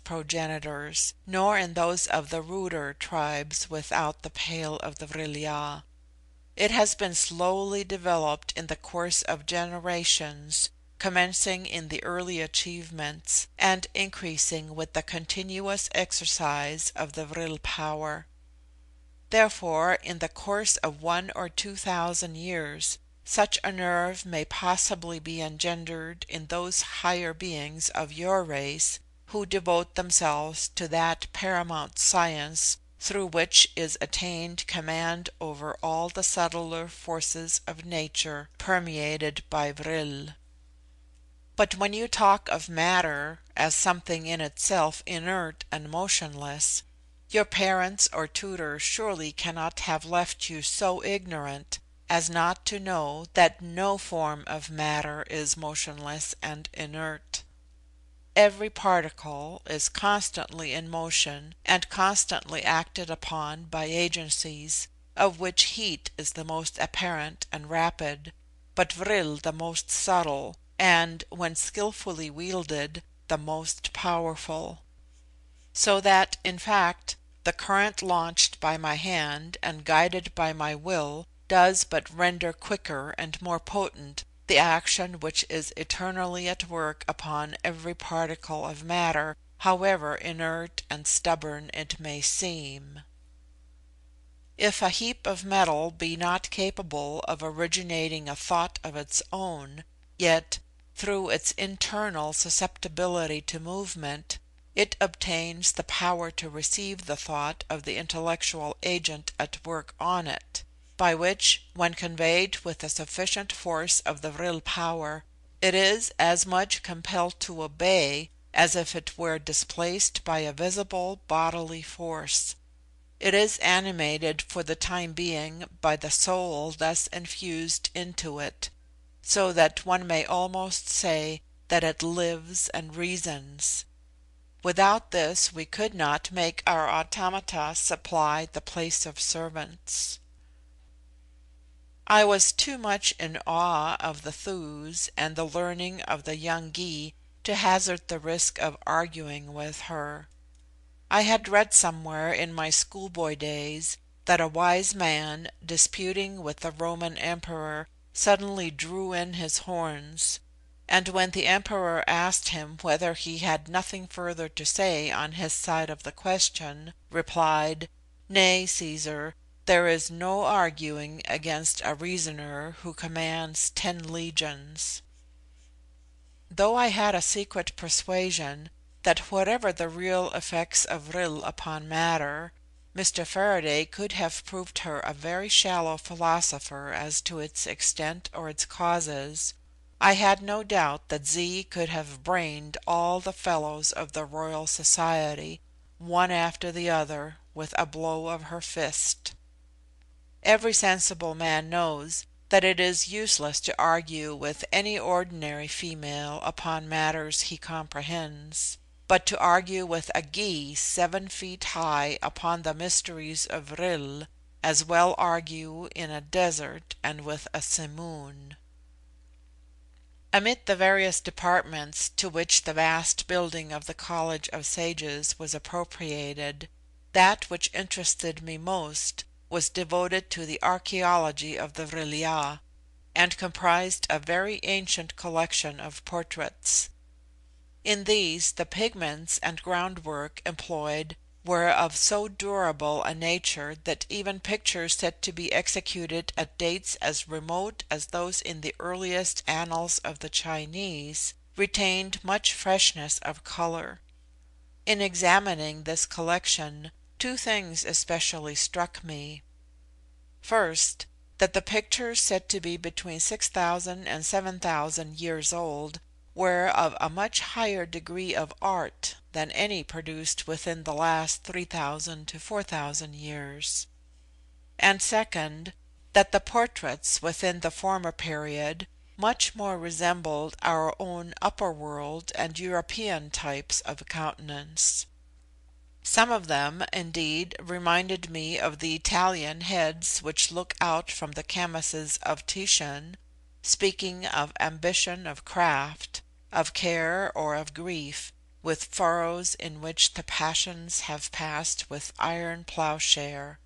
progenitors, nor in those of the ruder tribes without the pale of the vril-ya. It has been slowly developed in the course of generations, commencing in the early achievements, and increasing with the continuous exercise of the vril power. Therefore, in the course of 1 or 2,000 years, such a nerve may possibly be engendered in those higher beings of your race who devote themselves to that paramount science through which is attained command over all the subtler forces of nature permeated by vril. But when you talk of matter as something in itself inert and motionless, your parents or tutors surely cannot have left you so ignorant as not to know that no form of matter is motionless and inert. Every particle is constantly in motion and constantly acted upon by agencies, of which heat is the most apparent and rapid, but vril the most subtle, and, when skilfully wielded, the most powerful. So that, in fact, the current launched by my hand and guided by my will does but render quicker and more potent the action which is eternally at work upon every particle of matter, however inert and stubborn it may seem. If a heap of metal be not capable of originating a thought of its own, yet, through its internal susceptibility to movement, it obtains the power to receive the thought of the intellectual agent at work on it, by which, when conveyed with a sufficient force of the vril power, it is as much compelled to obey as if it were displaced by a visible bodily force. It is animated for the time being by the soul thus infused into it, so that one may almost say that it lives and reasons. Without this we could not make our automata supply the place of servants. I was too much in awe of the thews and the learning of the young Gy to hazard the risk of arguing with her. I had read somewhere in my schoolboy days that a wise man, disputing with the Roman emperor, suddenly drew in his horns, and when the emperor asked him whether he had nothing further to say on his side of the question, replied, "Nay, Caesar, there is no arguing against a reasoner who commands 10 legions." Though I had a secret persuasion that whatever the real effects of vril upon matter, Mr. Faraday could have proved her a very shallow philosopher as to its extent or its causes, I had no doubt that Z could have brained all the fellows of the Royal Society, one after the other, with a blow of her fist. Every sensible man knows that it is useless to argue with any ordinary female upon matters he comprehends, but to argue with a Gy 7 feet high upon the mysteries of vril, as well argue in a desert and with a simoon. Amid the various departments to which the vast building of the College of Sages was appropriated, that which interested me most was devoted to the archaeology of the vril-ya, and comprised a very ancient collection of portraits. In these the pigments and groundwork employed were of so durable a nature that even pictures said to be executed at dates as remote as those in the earliest annals of the Chinese retained much freshness of colour. In examining this collection, 2 things especially struck me. First, that the pictures said to be between 6,000 and 7,000 years old were of a much higher degree of art than any produced within the last 3,000 to 4,000 years. And second, that the portraits within the former period much more resembled our own upper world and European types of countenance. Some of them, indeed, reminded me of the Italian heads which look out from the chemises of Titian, speaking of ambition of craft, of care or of grief, with furrows in which the passions have passed with iron ploughshare.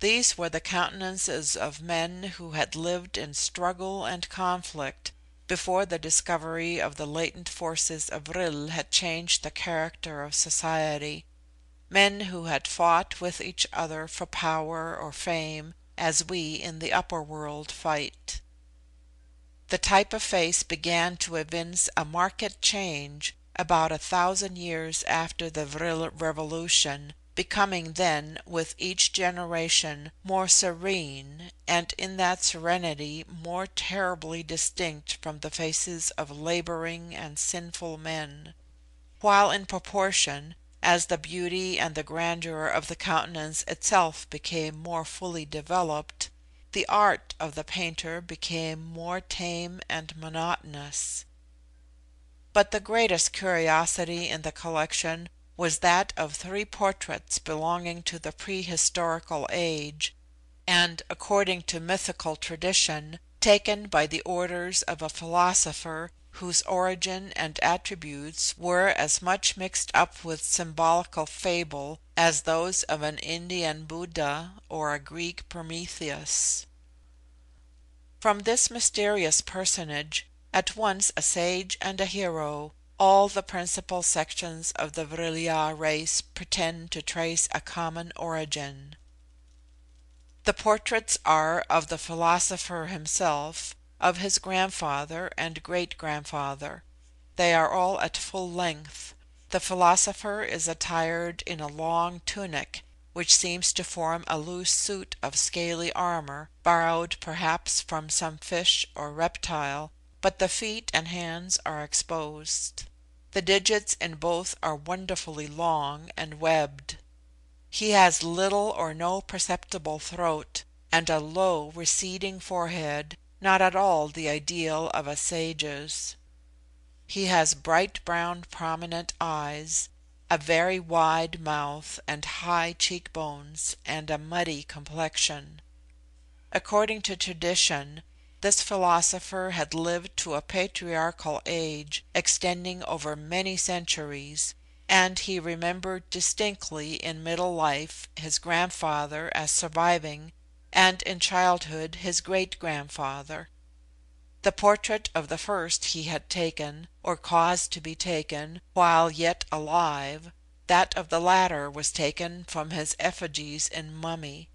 These were the countenances of men who had lived in struggle and conflict before the discovery of the latent forces of vril had changed the character of society, men who had fought with each other for power or fame, as we in the upper world fight. The type of face began to evince a marked change about 1,000 years after the vril revolution, becoming then, with each generation, more serene, and in that serenity more terribly distinct from the faces of labouring and sinful men; while in proportion as the beauty and the grandeur of the countenance itself became more fully developed, the art of the painter became more tame and monotonous. But the greatest curiosity in the collection was that of 3 portraits belonging to the prehistorical age, and, according to mythical tradition, taken by the orders of a philosopher whose origin and attributes were as much mixed up with symbolical fable as those of an Indian Buddha or a Greek Prometheus. From this mysterious personage, at once a sage and a hero, all the principal sections of the vril-ya race pretend to trace a common origin. The portraits are of the philosopher himself, of his grandfather and great grandfather. They are all at full length. The philosopher is attired in a long tunic, which seems to form a loose suit of scaly armour, borrowed perhaps from some fish or reptile, but the feet and hands are exposed. The digits in both are wonderfully long and webbed. He has little or no perceptible throat, and a low receding forehead, not at all the ideal of a sage's. He has bright brown prominent eyes, a very wide mouth and high cheek bones, and a muddy complexion. According to tradition, this philosopher had lived to a patriarchal age extending over many centuries, and he remembered distinctly in middle life his grandfather as surviving, and in childhood his great grandfather. The portrait of the first he had taken, or caused to be taken, while yet alive; that of the latter was taken from his effigies in mummy.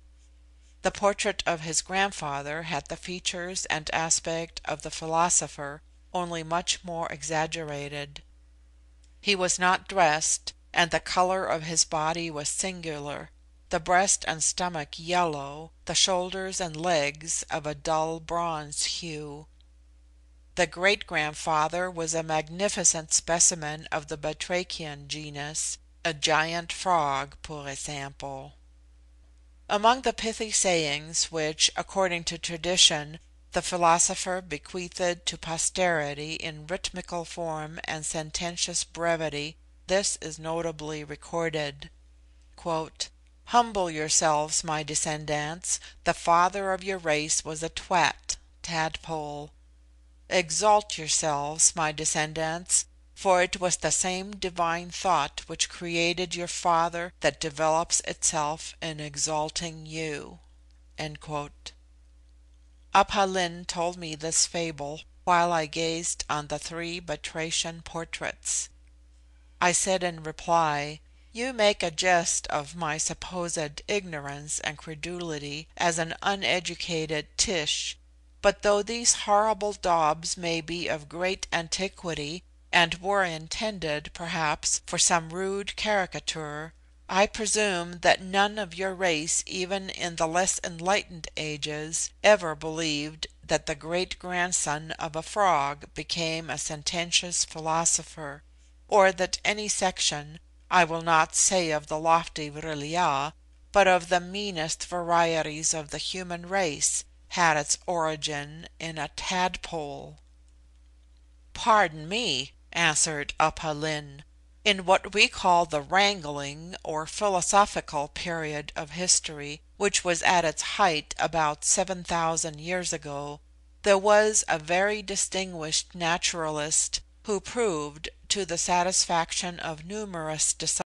The portrait of his grandfather had the features and aspect of the philosopher, only much more exaggerated. He was not dressed, and the colour of his body was singular, the breast and stomach yellow, the shoulders and legs of a dull bronze hue. The great grandfather was a magnificent specimen of the batrachian genus, a giant frog, pour example. Among the pithy sayings which, according to tradition, the philosopher bequeathed to posterity in rhythmical form and sententious brevity, this is notably recorded: "Humble yourselves, my descendants, the father of your race was a twat (tadpole). Exalt yourselves, my descendants, for it was the same divine thought which created your father that develops itself in exalting you." Aph Lin told me this fable while I gazed on the 3 batrachian portraits. I said in reply, "You make a jest of my supposed ignorance and credulity as an uneducated Tish, but though these horrible daubs may be of great antiquity, and were intended, perhaps, for some rude caricature, I presume that none of your race, even in the less enlightened ages, ever believed that the great grandson of a frog became a sententious philosopher, or that any section, I will not say of the lofty vril-ya, but of the meanest varieties of the human race, had its origin in a tadpole." "Pardon me," answered Aph Lin. "In what we call the wrangling or philosophical period of history, which was at its height about 7,000 years ago, there was a very distinguished naturalist who proved, to the satisfaction of numerous disciples.